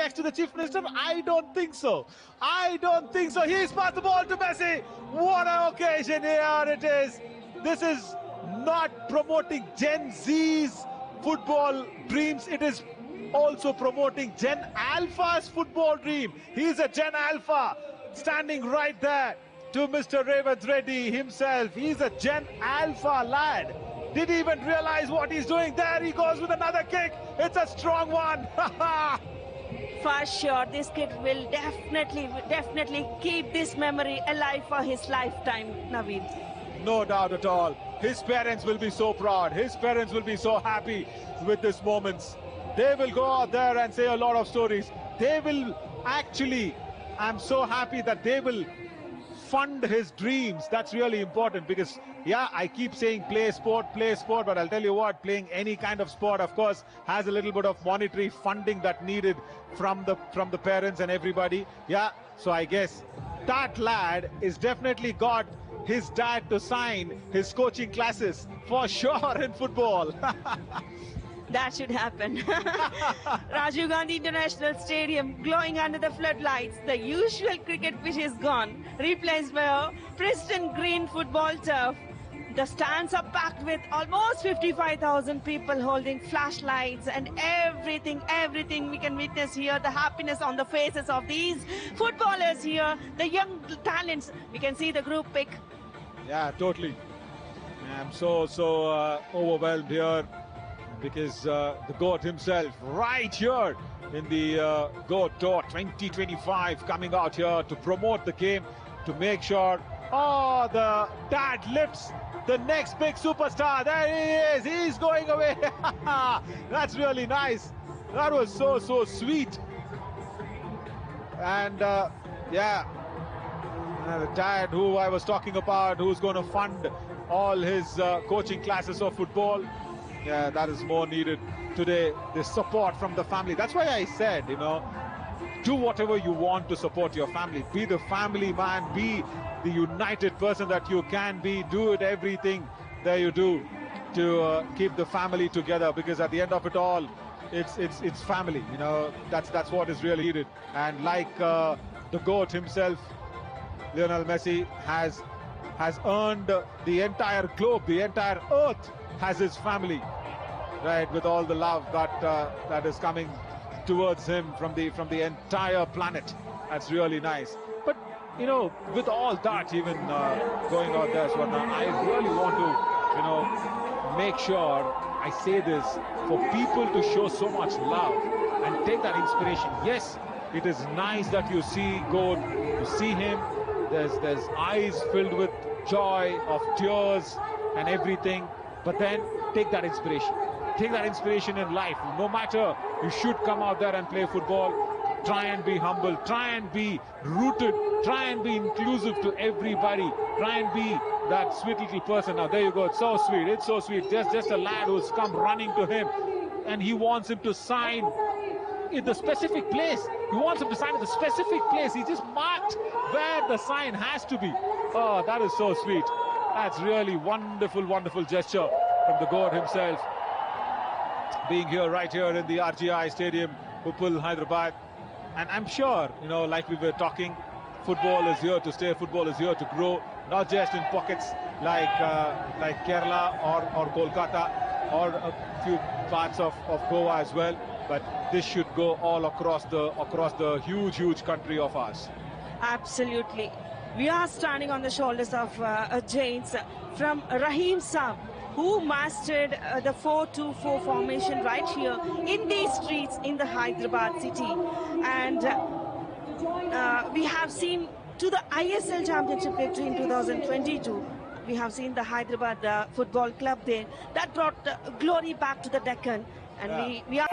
next to the Chief Minister? I don't think so. I don't think so. He's passed the ball to Messi. What an occasion. Here it is. This is not promoting Gen Z's football dreams. It is also promoting Gen Alpha's football dream. He's a Gen Alpha standing right there to Mr. Revanth Reddy himself. He's a Gen Alpha lad. Did he even realize what he's doing? There he goes with another kick. It's a strong one. For sure, this kid will definitely keep this memory alive for his lifetime, Naveen. No doubt at all. His parents will be so proud. His parents will be so happy with these moments. They will go out there and say a lot of stories. They will actually, I'm so happy that they will fund his dreams. That's really important because, yeah, I keep saying play sport, but I'll tell you what, playing any kind of sport, of course, has a little bit of monetary funding that needed from the parents and everybody. Yeah, so I guess that lad is definitely got his dad to sign his coaching classes for sure in football. That should happen. Rajiv Gandhi International Stadium glowing under the floodlights. The usual cricket pitch is gone, replaced by a pristine green football turf. The stands are packed with almost 55,000 people holding flashlights and everything we can witness here. The happiness on the faces of these footballers here, the young talents. We can see the group pic. Yeah, totally. I'm so overwhelmed here because the GOAT himself right here in the GOAT Tour 2025 coming out here to promote the game, to make sure, oh, the dad lifts the next big superstar. There he is. He's going away. That's really nice. That was so sweet. And yeah, the dad who I was talking about, who's going to fund all his coaching classes of football. Yeah, that is more needed today, the support from the family. That's why I said, you know, do whatever you want to support your family. Be the family man, be the united person that you can be. Do it, everything that you do to keep the family together, because at the end of it all, it's family, you know. That's what is really needed. And like the GOAT himself, Lionel Messi has earned the entire globe, the entire earth has his family, right, with all the love that is coming towards him from the entire planet. That's really nice. But you know, with all that even going out there, Swarna, I really want to, you know, make sure I say this for people to show so much love and take that inspiration. Yes, it is nice that you see GOAT, you see him, there's eyes filled with joy, of tears and everything. But then take that inspiration. Take that inspiration in life. No matter, you should come out there and play football. Try and be humble. Try and be rooted. Try and be inclusive to everybody. Try and be that sweet little person. Now, there you go. It's so sweet. It's so sweet. Just a lad who's come running to him. And he wants him to sign in the specific place. He wants him to sign in the specific place. He just marked where the sign has to be. Oh, that is so sweet. That's really wonderful gesture from the GOAT himself. Being here, right here in the RGI Stadium, Uppal, Hyderabad. And I'm sure, you know, like we were talking, football is here to stay, football is here to grow, not just in pockets like Kerala or Kolkata or a few parts of Goa as well, but this should go all across the huge country of ours. Absolutely. We are standing on the shoulders of giants from Rahim Saab, who mastered the 4-2-4 formation right here in these streets in the Hyderabad city. And we have seen to the ISL Championship victory in 2022. We have seen the Hyderabad Football Club there. That brought glory back to the Deccan. And we are...